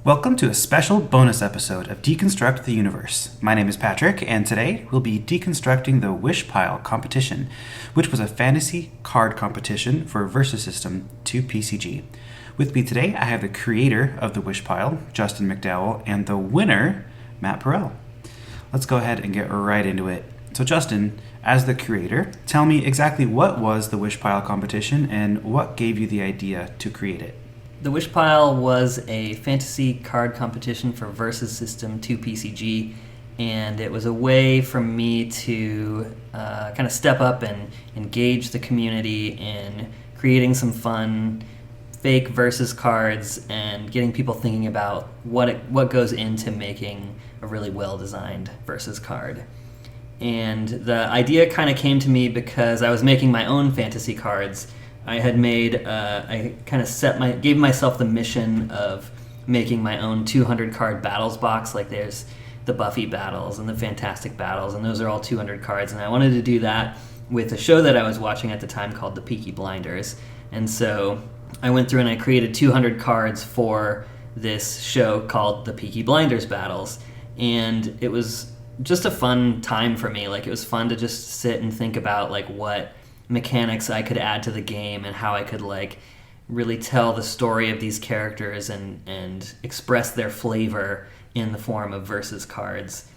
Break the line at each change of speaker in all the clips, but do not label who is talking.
Welcome to a special bonus episode of Deconstruct the Universe. My name is Patrick, and today we'll be deconstructing the Wish Pile competition, which was a fantasy card competition for Versus System 2 PCG. With me today, I have the creator of the Wish Pile, Justin McDowell, and the winner, Matt Perel. Let's go ahead and get right into it. So Justin, as the creator, tell me exactly what was the Wish Pile competition and what gave you the idea to create it.
The Wish Pile was a fantasy card competition for Versus System 2 PCG, and it was a way for me to kind of step up and engage the community in creating some fun fake versus cards and getting people thinking about what goes into making a really well-designed versus card. And the idea kind of came to me because I was making my own fantasy cards. I had made, I kind of gave myself the mission of making my own 200 card battles box. Like there's the Buffy battles and the Fantastic battles, and those are all 200 cards. And I wanted to do that with a show that I was watching at the time called The Peaky Blinders. And so I went through and I created 200 cards for this show called The Peaky Blinders Battles. And it was just a fun time for me. Like it was fun to just sit and think about like what mechanics I could add to the game and how I could like really tell the story of these characters and express their flavor in the form of versus cards.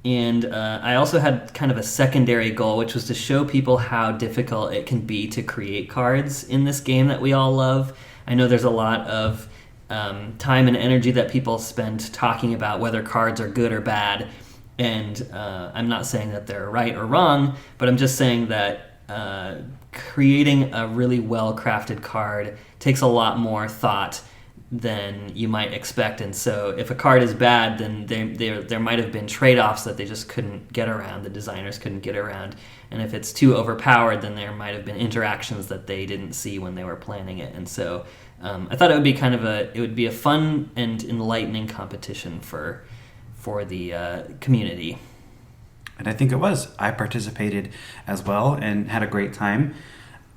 And I also had kind of a secondary goal, which was to show people how difficult it can be to create cards in this game that we all love. I know there's a lot of time and energy that people spend talking about whether cards are good or bad, and I'm not saying that they're right or wrong, but I'm just saying that creating a really well-crafted card takes a lot more thought than you might expect. And so if a card is bad, then there might have been trade-offs that they just couldn't get around, the designers couldn't get around. And if it's too overpowered, then there might have been interactions that they didn't see when they were planning it. And so I thought it would be a fun and enlightening competition for the community.
And I think it was. I participated as well and had a great time.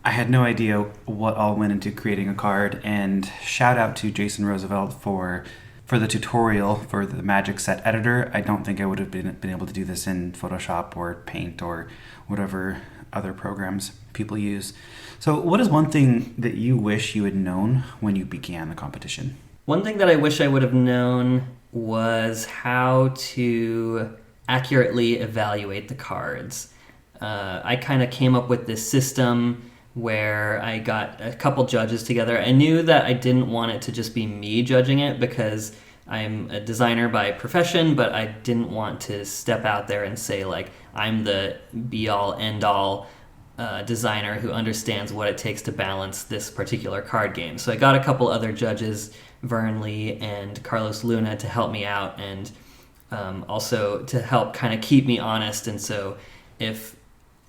I had no idea what all went into creating a card, and shout out to Jason Roosevelt for the tutorial for the Magic Set Editor. I don't think I would have been able to do this in Photoshop or Paint or whatever other programs people use. So what is one thing that you wish you had known when you began the competition?
One thing that I wish I would have known was how to accurately evaluate the cards. I kind of came up with this system where I got a couple judges together. I knew that I didn't want it to just be me judging it because I'm a designer by profession, but I didn't want to step out there and say like I'm the be-all, end-all designer who understands what it takes to balance this particular card game. So I got a couple other judges, Vern Lee and Carlos Luna, to help me out and also to help kind of keep me honest. And so if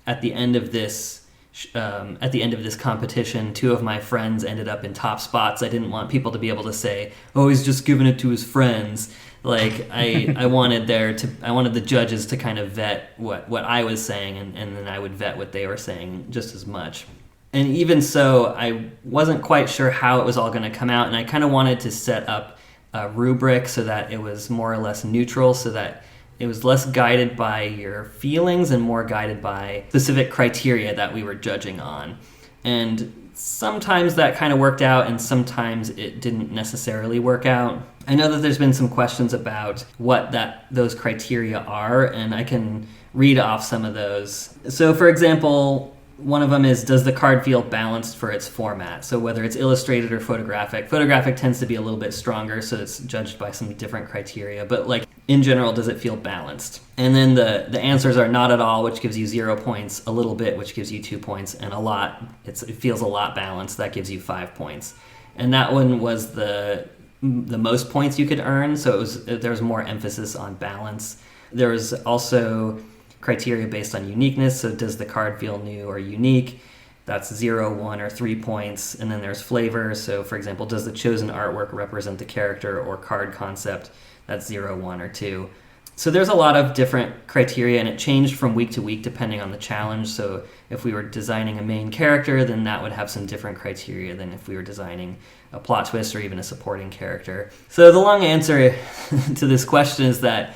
at the end of this competition, two of my friends ended up in top spots, I didn't want people to be able to say, oh, he's just giving it to his friends. Like I wanted the judges to kind of vet what I was saying, and then I would vet what they were saying just as much. And even so, I wasn't quite sure how it was all going to come out, and I kind of wanted to set up a rubric so that it was more or less neutral, so that it was less guided by your feelings and more guided by specific criteria that we were judging on. And sometimes that kind of worked out, and sometimes it didn't necessarily work out. I know that there's been some questions about what those criteria are, and I can read off some of those. So, for example, one of them is, does the card feel balanced for its format? So whether it's illustrated or photographic. Photographic tends to be a little bit stronger, so it's judged by some different criteria. But like in general, does it feel balanced? And then the answers are not at all, which gives you 0 points, a little bit, which gives you 2 points, and a lot, it feels a lot balanced, that gives you 5 points. And that one was the most points you could earn, so there was more emphasis on balance. There was also criteria based on uniqueness, so does the card feel new or unique? That's 0, 1, or 3 points. And then there's flavor, so for example, does the chosen artwork represent the character or card concept? That's 0, 1, or 2. So there's a lot of different criteria, and it changed from week to week depending on the challenge. So if we were designing a main character, then that would have some different criteria than if we were designing a plot twist or even a supporting character. So the long answer to this question is that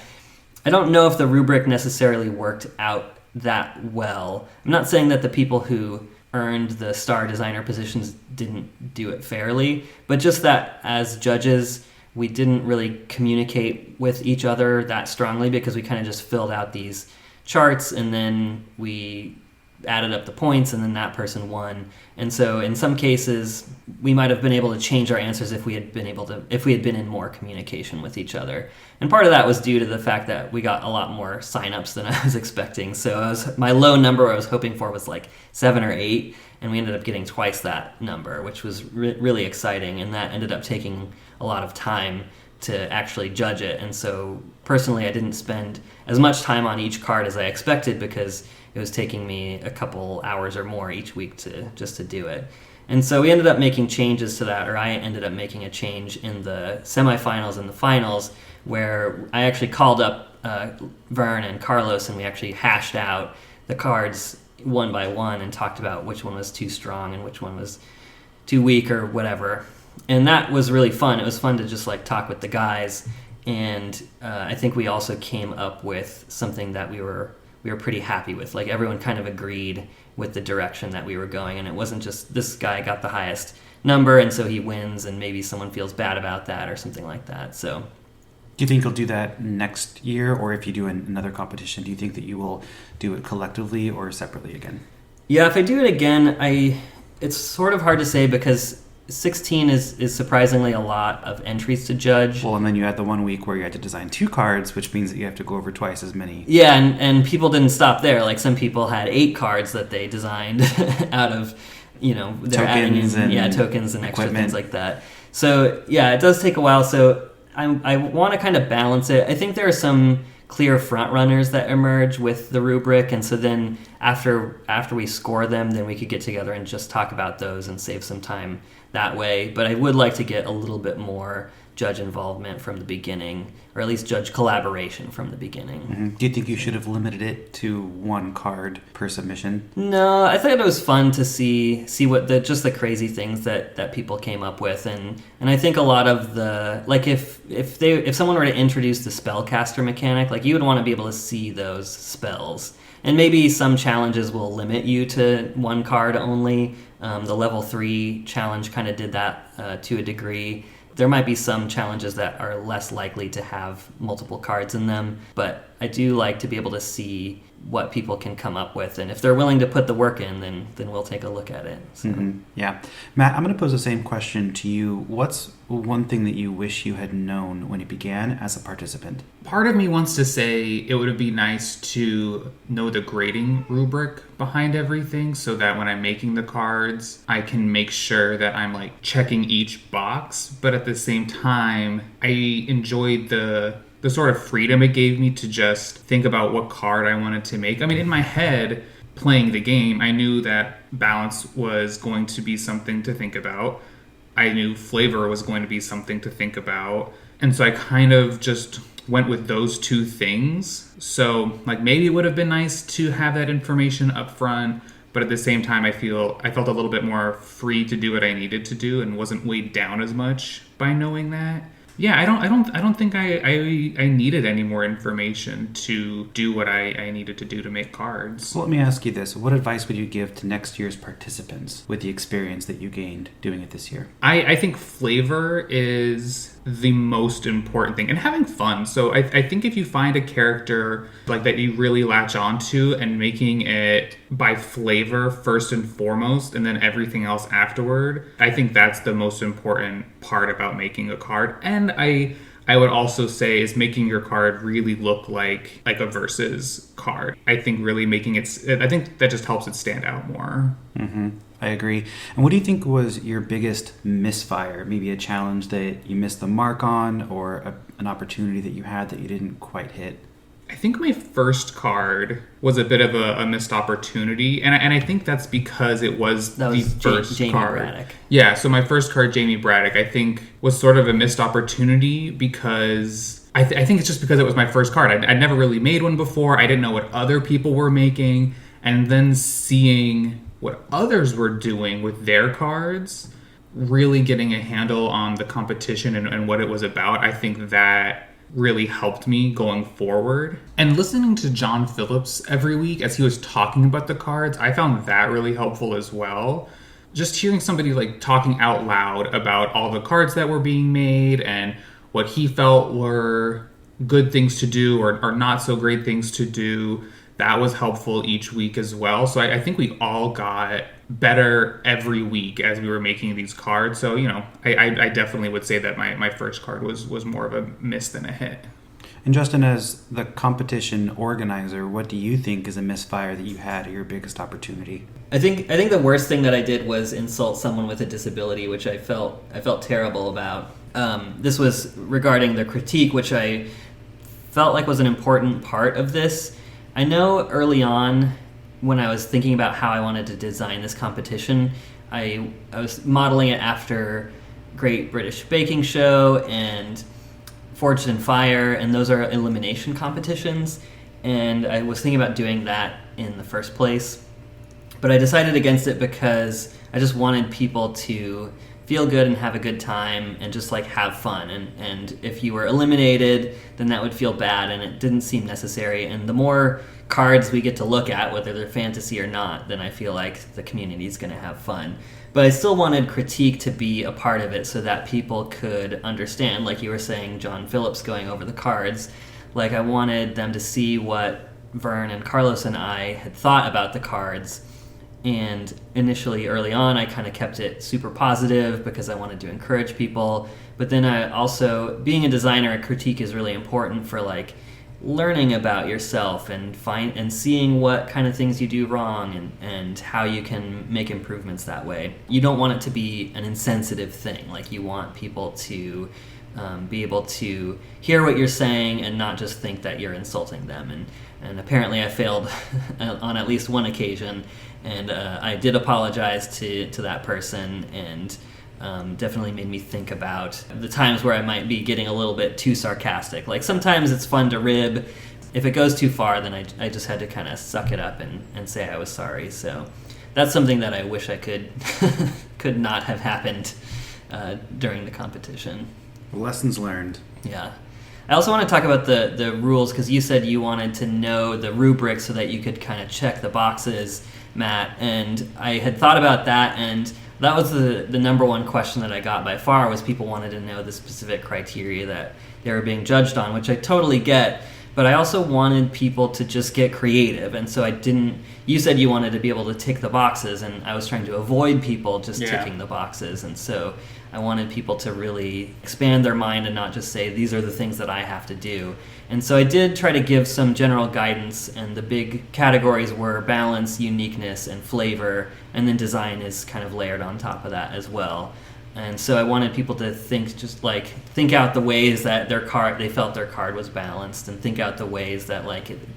I don't know if the rubric necessarily worked out that well. I'm not saying that the people who earned the star designer positions didn't do it fairly, but just that as judges, we didn't really communicate with each other that strongly because we kind of just filled out these charts and then we added up the points and then that person won. And so in some cases, we might have been able to change our answers if we had been in more communication with each other. And part of that was due to the fact that we got a lot more signups than I was expecting. So my low number I was hoping for was like 7 or 8, and we ended up getting twice that number, which was really exciting. And that ended up taking a lot of time to actually judge it. And so personally, I didn't spend as much time on each card as I expected because it was taking me a couple hours or more each week to do it. And so we ended up making changes to that, or I ended up making a change in the semifinals and the finals where I actually called up Vern and Carlos and we actually hashed out the cards one by one and talked about which one was too strong and which one was too weak or whatever. And that was really fun. It was fun to just like talk with the guys. And I think we also came up with something that we were pretty happy with. Like everyone kind of agreed with the direction that we were going, and it wasn't just this guy got the highest number and so he wins and maybe someone feels bad about that or something like that. So
do you think you'll do that next year, or if you do another competition, do you think that you will do it collectively or separately again?
Yeah, if I do it again, it's sort of hard to say because 16 is surprisingly a lot of entries to judge.
Well, and then you had the 1 week where you had to design 2 cards, which means that you have to go over twice as many.
Yeah, and people didn't stop there. Like some people had 8 cards that they designed out of, they're adding in tokens and extra things like that. So yeah, it does take a while. So I want to kind of balance it. I think there are some clear front runners that emerge with the rubric, and so then after we score them, then we could get together and just talk about those and save some time that way. But I would like to get a little bit more judge involvement from the beginning, or at least judge collaboration from the beginning.
Mm-hmm. Do you think you should have limited it to 1 card per submission?
No, I thought it was fun to see what the crazy things that people came up with, and I think a lot of the, like if someone were to introduce the spellcaster mechanic, like you would want to be able to see those spells. And maybe some challenges will limit you to 1 card only. The level 3 challenge kind of did that to a degree. There might be some challenges that are less likely to have multiple cards in them, but I do like to be able to see what people can come up with, and if they're willing to put the work in, then we'll take a look at it. So.
Mm-hmm. Yeah. Matt, I'm going to pose the same question to you. What's one thing that you wish you had known when you began as a participant?
Part of me wants to say it would be nice to know the grading rubric behind everything so that when I'm making the cards, I can make sure that I'm like checking each box. But at the same time, I enjoyed the sort of freedom it gave me to just think about what card I wanted to make. I mean, in my head, playing the game, I knew that balance was going to be something to think about. I knew flavor was going to be something to think about. And so I kind of just went with those 2 things. So like maybe it would have been nice to have that information up front, but at the same time, I felt a little bit more free to do what I needed to do and wasn't weighed down as much by knowing that. Yeah, I don't think I needed any more information to do what I needed to do to make cards.
Well, let me ask you this. What advice would you give to next year's participants with the experience that you gained doing it this year?
I think flavor is the most important thing, and having fun. So I think if you find a character like that you really latch onto and making it by flavor first and foremost and then everything else afterward, I think that's the most important part about making a card. And I would also say is making your card really look like a versus card. I think really I think that just helps it stand out more.
Mm-hmm. I agree. And what do you think was your biggest misfire? Maybe a challenge that you missed the mark on, or an opportunity that you had that you didn't quite hit?
I think my first card was a bit of a missed opportunity, and I think that's because it was the first
Jamie
card.
Braddock.
Yeah, so my first card, Jamie Braddock, I think was sort of a missed opportunity because I think it's just because it was my first card. I'd never really made one before. I didn't know what other people were making. And then seeing what others were doing with their cards, really getting a handle on the competition and what it was about, I think that really helped me going forward. And listening to John Phillips every week as he was talking about the cards, I found that really helpful as well. Just hearing somebody like talking out loud about all the cards that were being made and what he felt were good things to do or not so great things to do, that was helpful each week as well. So I think we all got better every week as we were making these cards. So, I definitely would say that my first card was more of a miss than a hit.
And Justin, as the competition organizer, what do you think is a misfire that you had at your biggest opportunity?
I think the worst thing that I did was insult someone with a disability, which I felt terrible about. This was regarding the critique, which I felt like was an important part of this. I know early on when I was thinking about how I wanted to design this competition, I was modeling it after Great British Baking Show and Forged in Fire, and those are elimination competitions, and I was thinking about doing that in the first place. But I decided against it because I just wanted people to feel good and have a good time and just like have fun. And if you were eliminated, then that would feel bad, and it didn't seem necessary. And the more cards we get to look at, whether they're fantasy or not, then I feel like the community is going to have fun. But I still wanted critique to be a part of it so that people could understand, like you were saying, John Phillips going over the cards. Like I wanted them to see what Vern and Carlos and I had thought about the cards. And initially, early on, I kind of kept it super positive because I wanted to encourage people. But then I also, being a designer, a critique is really important for like learning about yourself and seeing what kind of things you do wrong and how you can make improvements that way. You don't want it to be an insensitive thing. Like you want people to be able to hear what you're saying and not just think that you're insulting them. And apparently I failed on at least one occasion. And I did apologize to that person, and definitely made me think about the times where I might be getting a little bit too sarcastic. Like sometimes it's fun to rib. If it goes too far, then I just had to kind of suck it up and say I was sorry. So that's something that I wish I could not have happened during the competition.
Lessons learned.
Yeah. I also want to talk about the rules, because you said you wanted to know the rubric so that you could kind of check the boxes, Matt, and I had thought about that, and that was the number one question that I got by far, was people wanted to know the specific criteria that they were being judged on, which I totally get, but I also wanted people to just get creative, and so you said you wanted to be able to tick the boxes, and I was trying to avoid people just ticking the boxes, and so I wanted people to really expand their mind and not just say, these are the things that I have to do. And so I did try to give some general guidance, and the big categories were balance, uniqueness, and flavor, and then design is kind of layered on top of that as well. And so I wanted people to think out the ways that they felt their card was balanced, and think out the ways that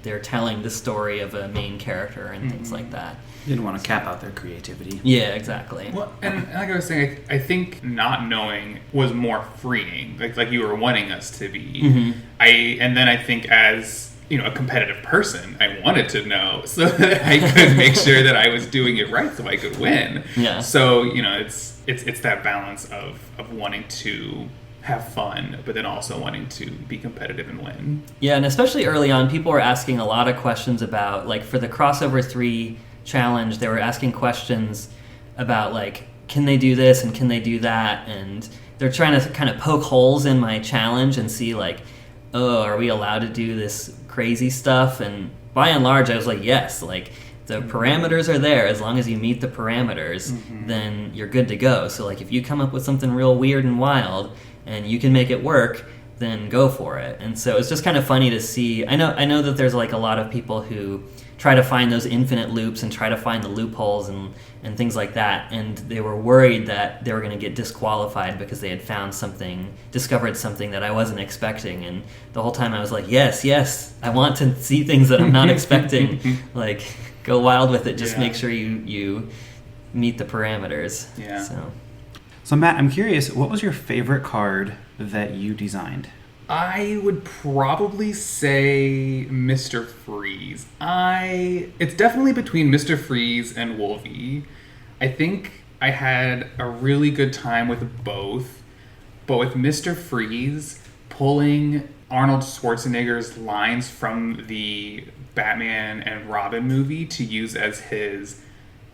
they're telling the story of a main character and things like that.
You didn't want to cap out their creativity.
Yeah, exactly.
Well, and like I was saying, I think not knowing was more freeing, like you were wanting us to be. Mm-hmm. And then I think as a competitive person, I wanted to know so that I could make sure that I was doing it right so I could win.
Yeah.
So it's that balance of wanting to have fun, but then also wanting to be competitive and win.
Yeah, and especially early on, people were asking a lot of questions about, like, for the Crossover 3 challenge, they were asking questions about, like, can they do this and can they do that? And they're trying to kind of poke holes in my challenge and see, like, oh, are we allowed to do this crazy stuff? And by and large, I was like, yes, like, the parameters are there. As long as you meet the parameters, then you're good to go. So, like, if you come up with something real weird and wild and you can make it work, then go for it. And so it's just kind of funny to see. I know that there's, like, a lot of people who try to find those infinite loops and try to find the loopholes and things like that. And they were worried that they were going to get disqualified because they had discovered something that I wasn't expecting. And the whole time I was like, yes, I want to see things that I'm not expecting. Like, go wild with it. Just make sure you meet the parameters.
Yeah.
So Matt, I'm curious, what was your favorite card that you designed?
I would probably say Mr. Freeze. It's definitely between Mr. Freeze and Wolvie. I think I had a really good time with both, but with Mr. Freeze, pulling Arnold Schwarzenegger's lines from the Batman and Robin movie to use as his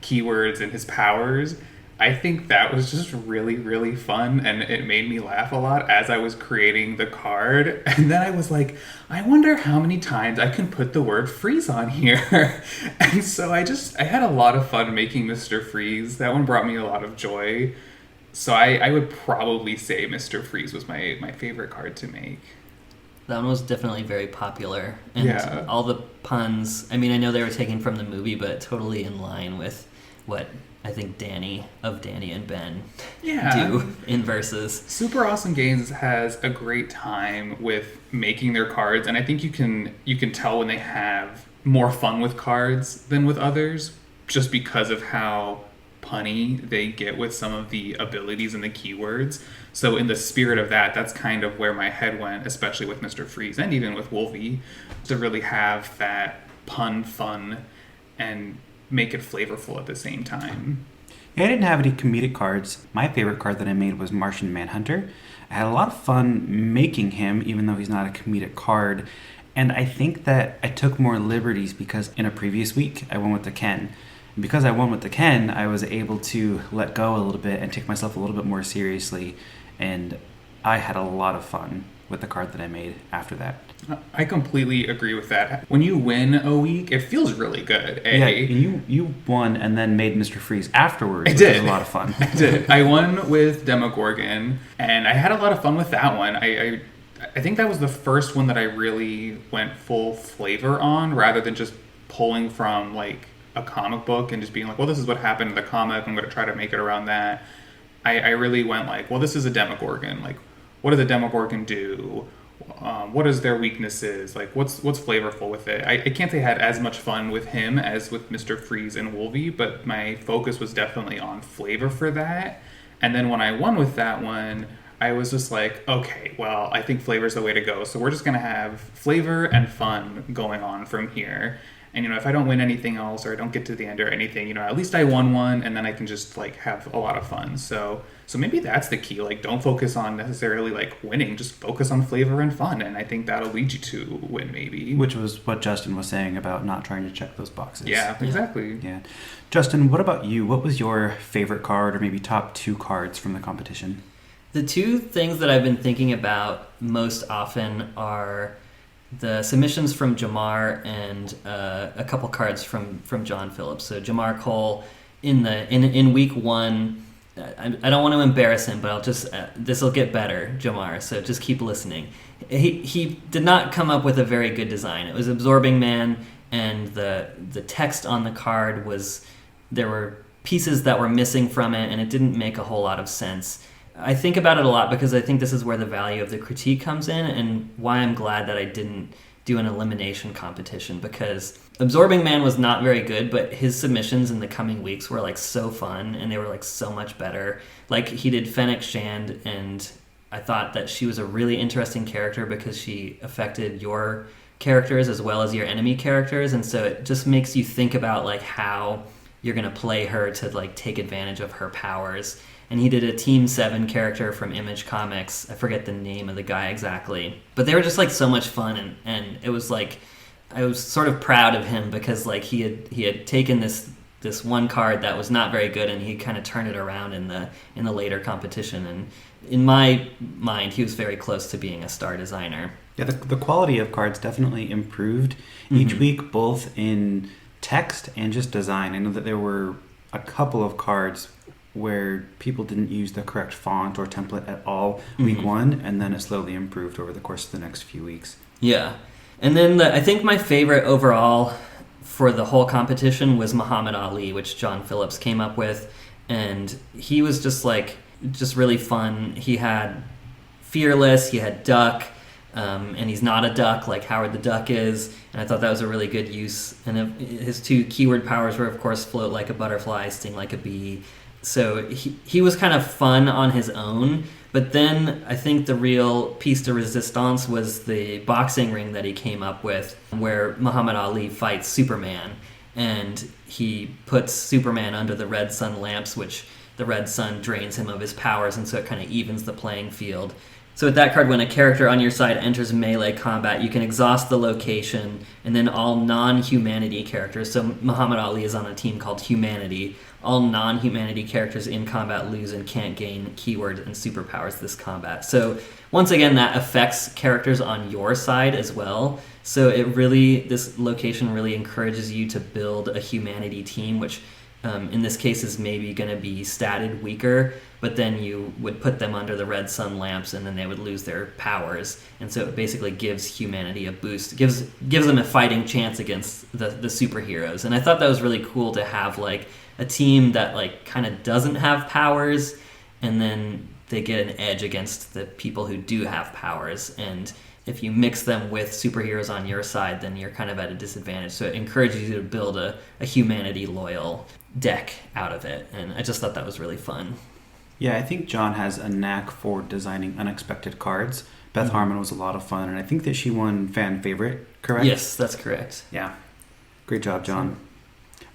keywords and his powers, I think that was just really, really fun, and it made me laugh a lot as I was creating the card. And then I was like, I wonder how many times I can put the word freeze on here. And so I had a lot of fun making Mr. Freeze. That one brought me a lot of joy. So I would probably say Mr. Freeze was my favorite card to make.
That one was definitely very popular. And
Yeah.
all the puns, I mean, I know they were taken from the movie, but totally in line with what I think Danny and Ben do in Versus.
Super Awesome Games has a great time with making their cards, and I think you can tell when they have more fun with cards than with others, just because of how punny they get with some of the abilities and the keywords. So in the spirit of that, that's kind of where my head went, especially with Mr. Freeze and even with Wolvie, to really have that pun fun and make it flavorful at the same time.
Yeah, I didn't have any comedic cards. My favorite card that I made was Martian Manhunter. I had a lot of fun making him, even though he's not a comedic card. And I think that I took more liberties because in a previous week, I went with the Ken. And because I won with the Ken, I was able to let go a little bit and take myself a little bit more seriously. And I had a lot of fun with the card that I made after that.
I completely agree with that. When you win a week, it feels really good.
Yeah, and you won and then made Mr. Freeze afterwards,
I
which
did.
was a lot of fun.
I did. I won with Demogorgon, and I had a lot of fun with that one. I think that was the first one that I really went full flavor on, rather than just pulling from like a comic book and just being like, well, this is what happened in the comic, I'm going to try to make it around that. I really went like, well, this is a Demogorgon. Like, what does a Demogorgon do? What is their weaknesses? Like, what's flavorful with it? I can't say I had as much fun with him as with Mr. Freeze and Wolvie, but my focus was definitely on flavor for that. And then when I won with that one, I was just like, okay, well, I think flavor's the way to go. So we're just going to have flavor and fun going on from here. And, if I don't win anything else or I don't get to the end or anything, at least I won one, and then I can just, like, have a lot of fun. So maybe that's the key. Like, don't focus on necessarily, like, winning. Just focus on flavor and fun, and I think that'll lead you to win, maybe.
Which was what Justin was saying about not trying to check those boxes.
Yeah, exactly.
Yeah. Justin, what about you? What was your favorite card or maybe top 2 cards from the competition?
The two things that I've been thinking about most often are the submissions from Jamar and a couple cards from John Phillips. So Jamar Cole in week 1, I don't want to embarrass him, but I'll just this will get better, Jamar. So just keep listening. He did not come up with a very good design. It was Absorbing Man, and the text on the card there were pieces that were missing from it, and it didn't make a whole lot of sense. I think about it a lot because I think this is where the value of the critique comes in, and why I'm glad that I didn't do an elimination competition, because Absorbing Man was not very good, but his submissions in the coming weeks were like so fun, and they were like so much better. Like, he did Fennec Shand, and I thought that she was a really interesting character because she affected your characters as well as your enemy characters, and so it just makes you think about like how you're going to play her to like take advantage of her powers. And he did a Team 7 character from Image Comics. I forget the name of the guy exactly. But they were just like so much fun, and it was like, I was sort of proud of him because like he had taken this one card that was not very good, and he kind of turned it around in the later competition. And in my mind, he was very close to being a star designer.
Yeah, the quality of cards definitely improved each week, both in text and just design. I know that there were a couple of cards where people didn't use the correct font or template at all week 1, and then it slowly improved over the course of the next few weeks.
Yeah. And then I think my favorite overall for the whole competition was Muhammad Ali, which John Phillips came up with, and he was just really fun. He had Fearless, he had Duck, and he's not a duck like Howard the Duck is, and I thought that was a really good use. And his 2 keyword powers were, of course, Float Like a Butterfly, Sting Like a Bee. So he was kind of fun on his own, But then I think the real piece de resistance was the boxing ring that he came up with, where Muhammad Ali fights Superman, and he puts Superman under the red sun lamps, which the red sun drains him of his powers, and so it kind of evens the playing field. So with that card, when a character on your side enters melee combat, you can exhaust the location, and then all non-humanity characters, so Muhammad Ali is on a team called Humanity, all non-humanity characters in combat lose and can't gain keyword and superpowers this combat. So once again, that affects characters on your side as well. So this location really encourages you to build a humanity team, which in this case is maybe going to be statted weaker, but then you would put them under the red sun lamps and then they would lose their powers. And so it basically gives humanity a boost. It gives them a fighting chance against the superheroes. And I thought that was really cool to have like a team that like kind of doesn't have powers, and then they get an edge against the people who do have powers. And if you mix them with superheroes on your side, then you're kind of at a disadvantage. So it encourages you to build a humanity loyal deck out of it. And I just thought that was really fun.
Yeah, I think John has a knack for designing unexpected cards. Beth Harmon was a lot of fun, and I think that she won fan favorite, correct?
Yes, that's correct.
Yeah. Great job, John.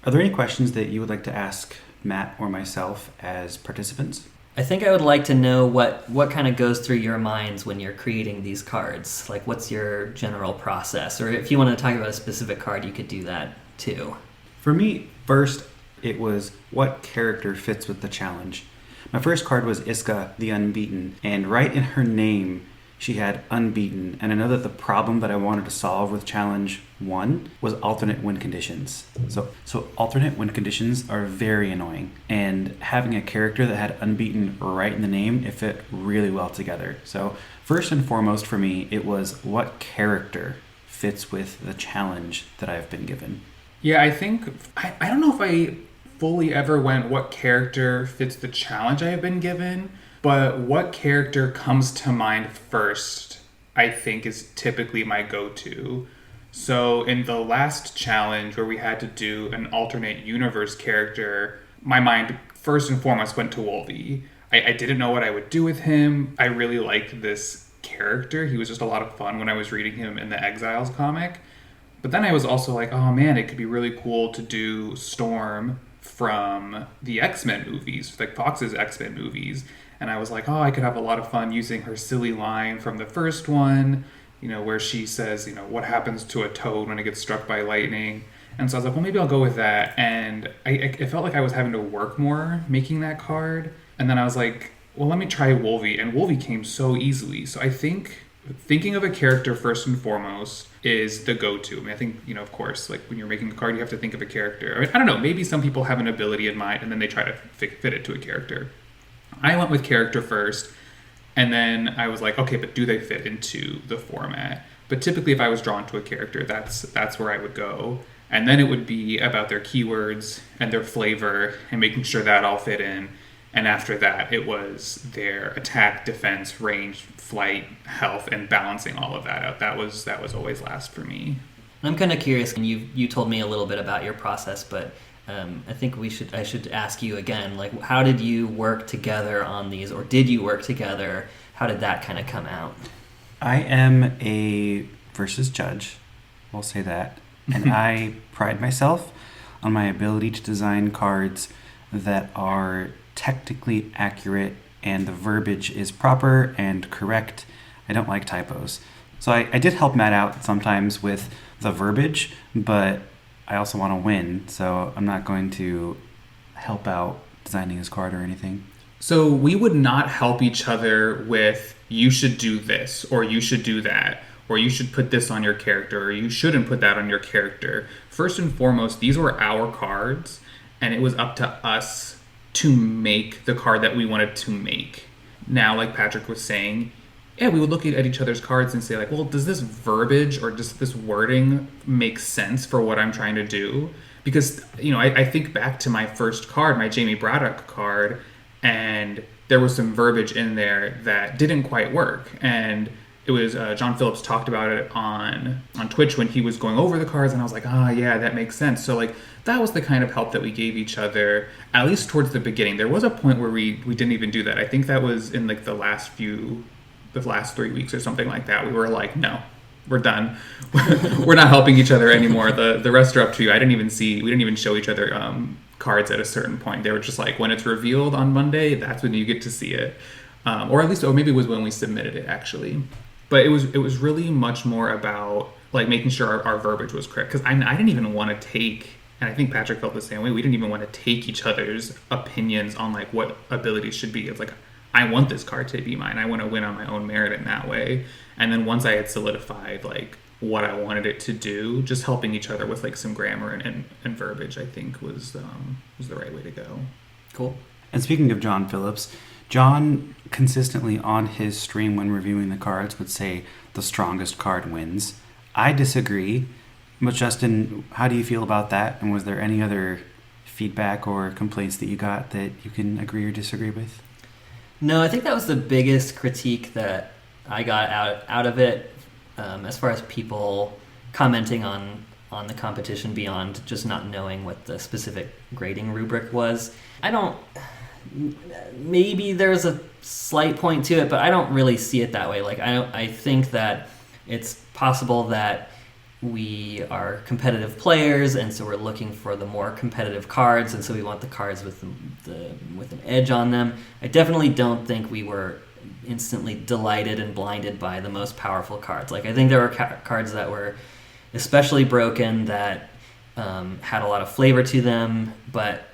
Are there any questions that you would like to ask Matt or myself as participants?
I think I would like to know what kind of goes through your minds when you're creating these cards. Like, what's your general process? Or if you want to talk about a specific card, you could do that too.
For me, first, it was what character fits with the challenge. My first card was Iska, the Unbeaten, and right in her name, she had unbeaten. And I know that the problem that I wanted to solve with challenge 1 was alternate win conditions. So alternate win conditions are very annoying, and having a character that had unbeaten right in the name, it fit really well together. So first and foremost for me, it was what character fits with the challenge that I've been given.
Yeah, I think, I don't know if I fully ever went what character fits the challenge I have been given, but what character comes to mind first, I think, is typically my go-to. So in the last challenge where we had to do an alternate universe character, my mind first and foremost went to Wolvie. I didn't know what I would do with him. I really liked this character. He was just a lot of fun when I was reading him in the Exiles comic. But then I was also like, oh man, it could be really cool to do Storm from the X-Men movies, like Fox's X-Men movies. And I was like, oh, I could have a lot of fun using her silly line from the first one, where she says, what happens to a toad when it gets struck by lightning. And so I was like, well, maybe I'll go with that. And I felt like I was having to work more making that card. And then I was like, well, let me try Wolvie. And Wolvie came so easily. So I think thinking of a character first and foremost is the go-to. I mean, I think, of course, like when you're making a card, you have to think of a character. I don't know, maybe some people have an ability in mind and then they try to fit it to a character. I went with character first, and then I was like, okay, but do they fit into the format? But typically if I was drawn to a character, that's where I would go. And then it would be about their keywords and their flavor and making sure that all fit in. And after that, it was their attack, defense, range, flight, health, and balancing all of that out. That was always last for me.
I'm kind of curious, and you told me a little bit about your process, but I think I should ask you again, like, how did you work together on these, or did you work together? How did that kind of come out?
I am a versus judge, we'll say that, and I pride myself on my ability to design cards that are technically accurate and the verbiage is proper and correct. I don't like typos. So I did help Matt out sometimes with the verbiage, but I also want to win, so I'm not going to help out designing his card or anything.
So we would not help each other with, you should do this, or you should do that, or you should put this on your character, or you shouldn't put that on your character. First and foremost, these were our cards, and it was up to us to make the card that we wanted to make. Now, like Patrick was saying, yeah, we would look at each other's cards and say, like, well, does this verbiage or does this wording make sense for what I'm trying to do? Because, I think back to my first card, my Jamie Braddock card, and there was some verbiage in there that didn't quite work. And it was John Phillips talked about it on Twitch when he was going over the cards, and I was like, yeah, that makes sense. So like that was the kind of help that we gave each other, at least towards the beginning. There was a point where we didn't even do that. I think that was in like the last 3 weeks or something like that. We were like, no, we're done. We're not helping each other anymore. The rest are up to you. We didn't even show each other cards at a certain point. They were just like, when it's revealed on Monday, that's when you get to see it. Or maybe it was when we submitted it actually. But it was really much more about like making sure our verbiage was correct. Because I didn't even want to take, and I think Patrick felt the same way, we didn't even want to take each other's opinions on like what abilities should be. It's like, I want this card to be mine. I want to win on my own merit in that way. And then once I had solidified like what I wanted it to do, just helping each other with like some grammar and verbiage, I think was the right way to go.
Cool.
And speaking of John Phillips, John consistently on his stream when reviewing the cards would say the strongest card wins. I disagree. But Justin, how do you feel about that? And was there any other feedback or complaints that you got that you can agree or disagree with?
No, I think that was the biggest critique that I got out of it, as far as people commenting on the competition beyond just not knowing what the specific grading rubric was. Maybe there's a slight point to it, but I don't really see it that way. Like I think that it's possible that we are competitive players, and so we're looking for the more competitive cards, and so we want the cards with an edge on them. I definitely don't think we were instantly delighted and blinded by the most powerful cards. Like I think there were cards that were especially broken that had a lot of flavor to them, but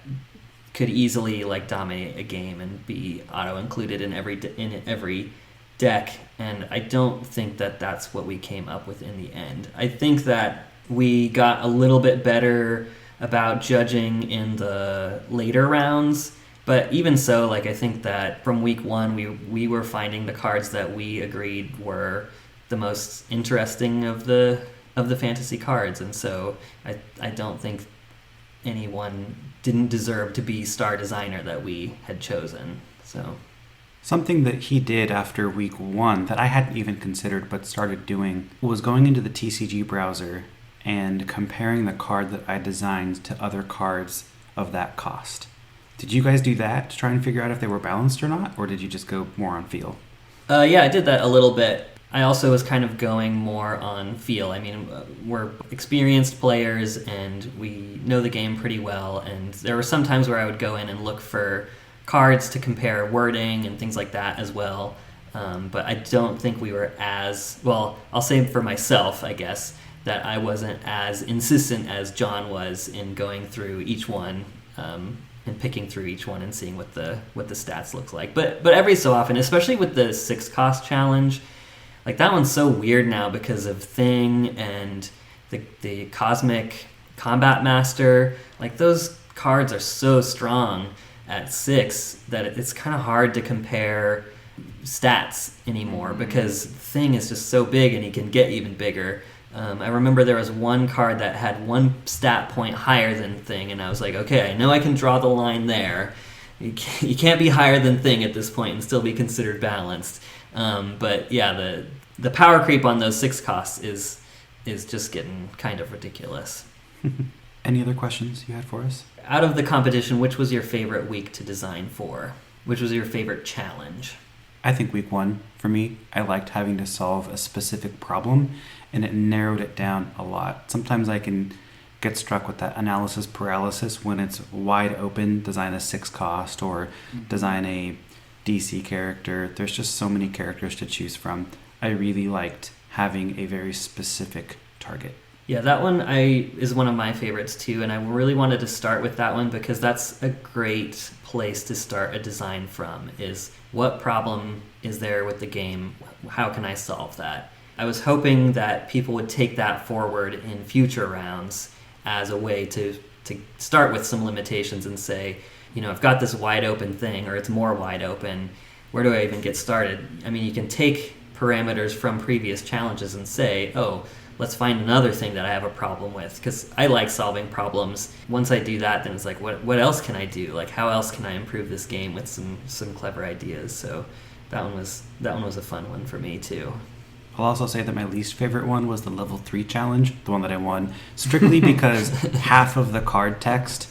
could easily like dominate a game and be auto included in every deck. And I don't think that that's what we came up with in the end. I think that we got a little bit better about judging in the later rounds, but even so, like I think that from week one we were finding the cards that we agreed were the most interesting of the fantasy cards, and so I don't think anyone didn't deserve to be star designer that we had chosen. So
something that he did after week one that I hadn't even considered but started doing was going into the TCG browser and comparing the card that I designed to other cards of that cost. Did you guys do that to try and figure out if they were balanced or not, or did you just go more on feel?
Yeah, I did that a little bit. I also was kind of going more on feel. I mean, we're experienced players and we know the game pretty well, and there were some times where I would go in and look for cards to compare wording and things like that as well. But I don't think we were as, well, I'll say for myself, I guess, that I wasn't as insistent as John was in going through each one and picking through each one and seeing what the stats looks like. But every so often, especially with the 6-cost challenge, like that one's so weird now because of Thing and the Cosmic Combat Master. Like those cards are so strong at 6 that it's kind of hard to compare stats anymore because Thing is just so big and he can get even bigger. I remember there was one card that had one stat point higher than Thing, and I was like, okay, I know I can draw the line there. You can't be higher than Thing at this point and still be considered balanced. But yeah, the power creep on those 6 costs is just getting kind of ridiculous.
Any other questions you had for us?
Out of the competition, which was your favorite week to design for? Which was your favorite challenge?
I think week one, for me, I liked having to solve a specific problem, and it narrowed it down a lot. Sometimes I can get struck with that analysis paralysis when it's wide open, design a 6-cost or design a DC character. There's just so many characters to choose from. I really liked having a very specific target.
Yeah, that one is one of my favorites too, and I really wanted to start with that one because that's a great place to start a design from, is what problem is there with the game? How can I solve that? I was hoping that people would take that forward in future rounds as a way to start with some limitations and say, you know, I've got this wide open thing, or it's more wide open. Where do I even get started? I mean, you can take parameters from previous challenges and say, oh, let's find another thing that I have a problem with, because I like solving problems. Once I do that, then it's like, what else can I do? Like, how else can I improve this game with some clever ideas? So that one was a fun one for me too.
I'll also say that my least favorite one was the level 3 challenge, the one that I won, strictly because half of the card text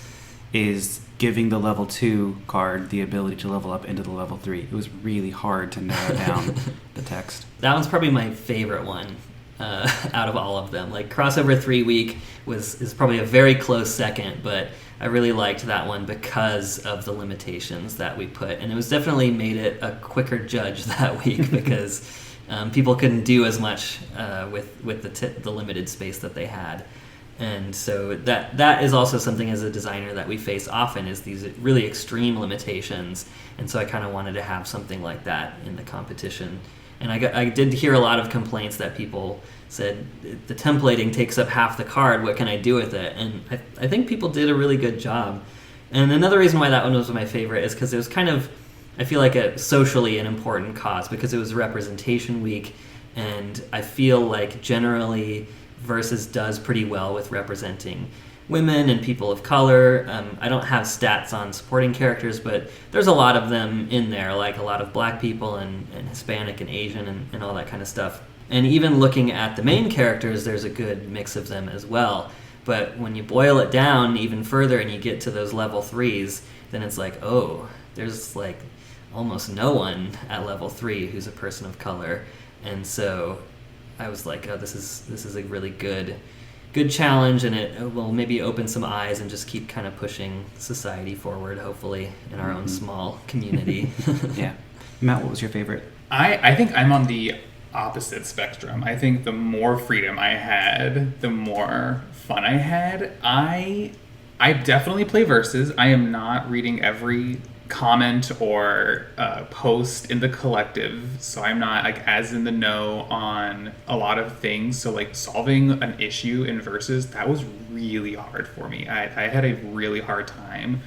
is giving the level 2 card the ability to level up into the level 3. It was really hard to narrow down the text.
That one's probably my favorite one out of all of them. Like Crossover 3 Week is probably a very close second, but I really liked that one because of the limitations that we put. And it was definitely made it a quicker judge that week because people couldn't do as much with the limited space that they had. And so that is also something as a designer that we face often, is these really extreme limitations. And so I kind of wanted to have something like that in the competition. And I did hear a lot of complaints that people said, the templating takes up half the card, what can I do with it? And I think people did a really good job. And another reason why that one was my favorite is because it was kind of, I feel like, a socially an important cause, because it was Representation Week, and I feel like generally Versus does pretty well with representing women and people of color. I don't have stats on supporting characters, but there's a lot of them in there, like a lot of black people and Hispanic and Asian and all that kind of stuff. And even looking at the main characters, there's a good mix of them as well. But when you boil it down even further and you get to those level 3s, then it's like, oh, there's like almost no one at level 3 who's a person of color. And so I was like, oh, this is a really good challenge, and it will maybe open some eyes and just keep kind of pushing society forward, hopefully, in our own small community.
Yeah. Matt, what was your favorite?
I think I'm on the opposite spectrum. I think the more freedom I had, the more fun I had. I definitely play Versus. I am not reading every comment or post in the collective, so I'm not like as in the know on a lot of things. So like solving an issue in Versus, that was really hard for me. I had a really hard time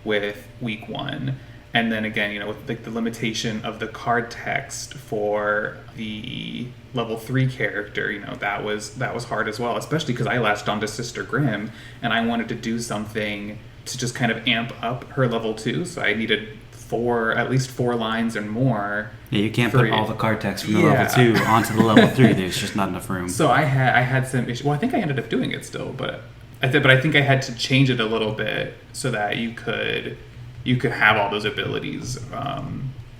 with week 1. And then again, with like the limitation of the card text for the level 3 character, that was hard as well, especially because I latched onto Sister Grimm and I wanted to do something to just kind of amp up her level 2. So I needed at least 4 lines and more.
Yeah, you can't put all the card text from the level 2 onto the level 3. There's just not enough room.
So I had some issues. Well, I think I ended up doing it still, but I think I had to change it a little bit so that you could have all those abilities.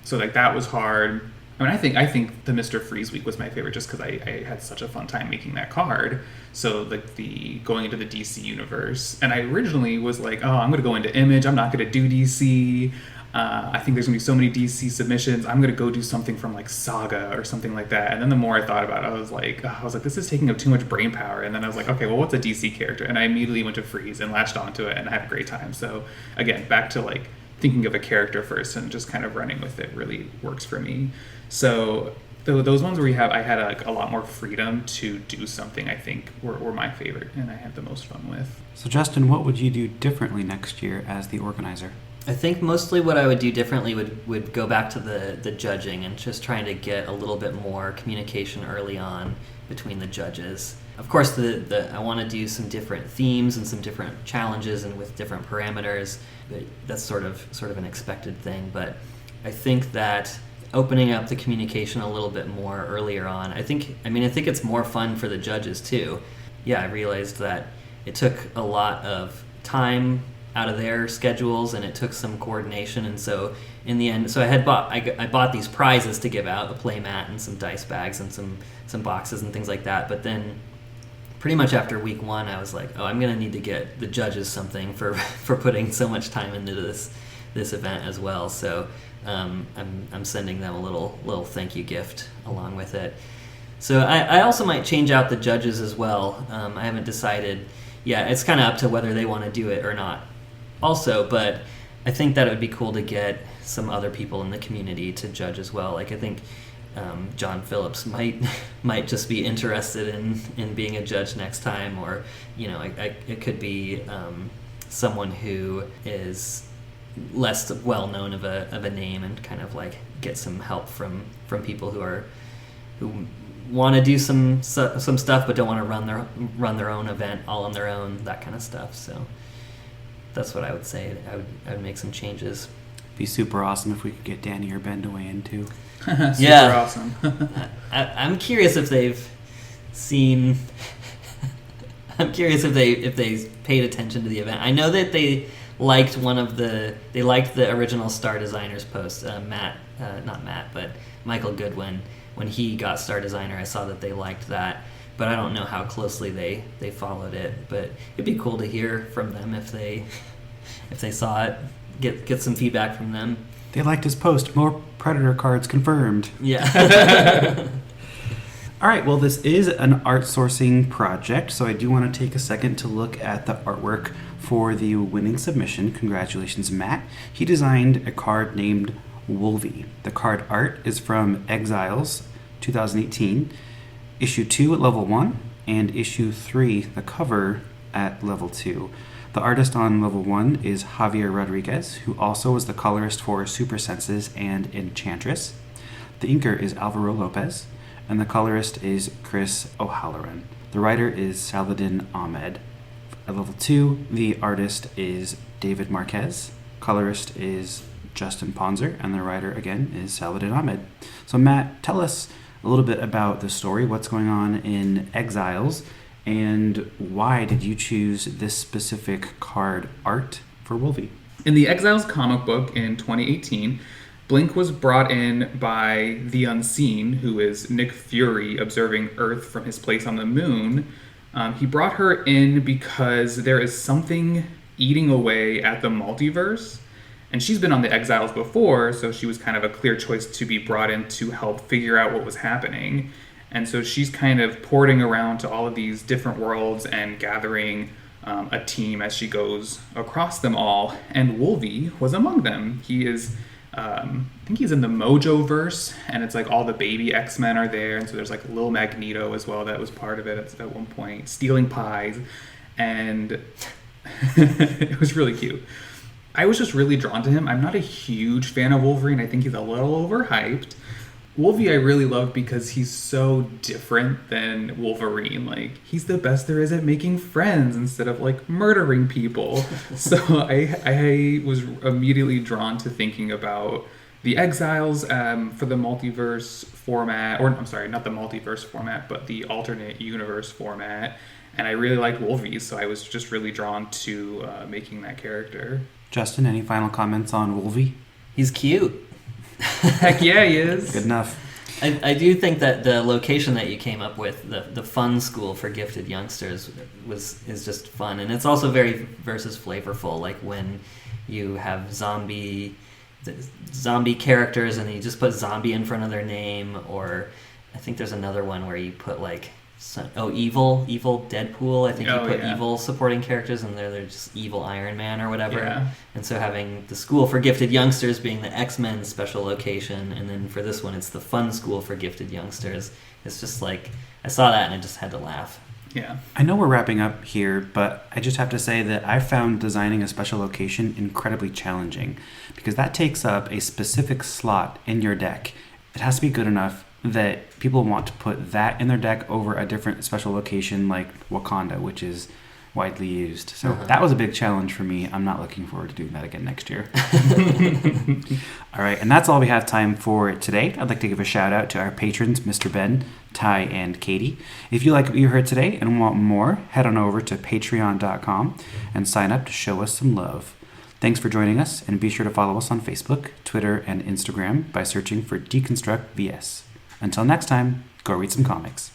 So like that was hard. I mean, I think the Mr. Freeze week was my favorite just because I had such a fun time making that card. So like the going into the DC universe, and I originally was like, oh, I'm going to go into Image. I'm not going to do DC. I think there's going to be so many DC submissions. I'm going to go do something from like Saga or something like that. And then the more I thought about it, I was like, this is taking up too much brain power. And then I was like, okay, well, what's a DC character? And I immediately went to Freeze and latched onto it and had a great time. So again, back to like thinking of a character first and just kind of running with it really works for me. So those ones where I had a lot more freedom to do something, I think were my favorite and I had the most fun with.
So Justin, what would you do differently next year as the organizer?
I think mostly what I would do differently would go back to the judging and just trying to get a little bit more communication early on between the judges. Of course, I want to do some different themes and some different challenges and with different parameters. That's sort of an expected thing, but I think that opening up the communication a little bit more earlier on, I think it's more fun for the judges too. Yeah, I realized that it took a lot of time out of their schedules and it took some coordination, and so in the end, I bought these prizes to give out, a play mat and some dice bags and some boxes and things like that, but then pretty much after week 1 I was like, I'm gonna need to get the judges something for putting so much time into this event as well, so I'm sending them a little thank you gift along with it. So I also might change out the judges as well. I haven't decided. Yeah, it's kind of up to whether they want to do it or not also, but I think that it would be cool to get some other people in the community to judge as well. Like I think John Phillips might just be interested in being a judge next time, or it could be someone who is less well known of a name and kind of like get some help from people who want to do some stuff but don't want to run their own event all on their own, that kind of stuff. So that's what I would say. I would make some changes.
Be super awesome if we could get Danny or Ben to weigh in too.
Super awesome.
I'm curious if they've seen. I'm curious if they paid attention to the event. I know that they liked the original Star Designers post. Not Matt, but Michael Goodwin. When he got Star Designer, I saw that they liked that, but I don't know how closely they followed it. But it'd be cool to hear from them if they saw it. Get some feedback from them.
They liked his post. More Predator cards confirmed.
Yeah.
All right, well, this is an art sourcing project, so I do want to take a second to look at the artwork for the winning submission. Congratulations, Matt. He designed a card named Wolvie. The card art is from Exiles 2018, issue 2 at level 1, and issue 3, the cover, at level 2. The artist on level 1 is Javier Rodriguez, who also was the colorist for Super Senses and Enchantress. The inker is Alvaro Lopez, and the colorist is Chris O'Halloran. The writer is Saladin Ahmed. At level 2, the artist is David Marquez, colorist is Justin Ponzer, and the writer again is Saladin Ahmed. So Matt, tell us a little bit about the story, what's going on in Exiles, and why did you choose this specific card art for Wolvie?
In the Exiles comic book in 2018, Blink was brought in by the Unseen, who is Nick Fury observing Earth from his place on the moon. He brought her in because there is something eating away at the multiverse. And she's been on the Exiles before, so she was kind of a clear choice to be brought in to help figure out what was happening. And so she's kind of porting around to all of these different worlds and gathering a team as she goes across them all. And Wolvie was among them. He is, I think he's in the Mojo-verse, and it's like all the baby X-Men are there. And so there's like Lil Magneto as well that was part of it at one point, stealing pies. And it was really cute. I was just really drawn to him. I'm not a huge fan of Wolverine. I think he's a little overhyped. Wolvie I really love because he's so different than Wolverine. Like, he's the best there is at making friends instead of, like, murdering people. So I was immediately drawn to thinking about the Exiles for the multiverse format. Or, I'm sorry, not the multiverse format, but the alternate universe format. And I really liked Wolvie, so I was just really drawn to making that character.
Justin, any final comments on Wolvie?
He's cute.
Heck yeah, he is.
Good enough.
I do think that the location that you came up with, the fun school for gifted youngsters, is just fun, and it's also very versus flavorful. Like when you have zombie characters, and you just put zombie in front of their name, or I think there's another one where you put like evil Deadpool. I think you put evil supporting characters, and they're just evil Iron Man or whatever.
Yeah.
And so having the school for gifted youngsters being the X-Men special location, and then for this one it's the fun school for gifted youngsters. It's just like, I saw that and I just had to laugh.
Yeah.
I know we're wrapping up here, but I just have to say that I found designing a special location incredibly challenging, because that takes up a specific slot in your deck. It has to be good enough that people want to put that in their deck over a different special location like Wakanda, which is widely used. So that was a big challenge for me. I'm not looking forward to doing that again next year. All right, and that's all we have time for today. I'd like to give a shout out to our patrons, Mr. Ben, Ty, and Katie. If you like what you heard today and want more, head on over to patreon.com and sign up to show us some love. Thanks for joining us, and be sure to follow us on Facebook, Twitter, and Instagram by searching for Deconstruct VS. Until next time, go read some comics.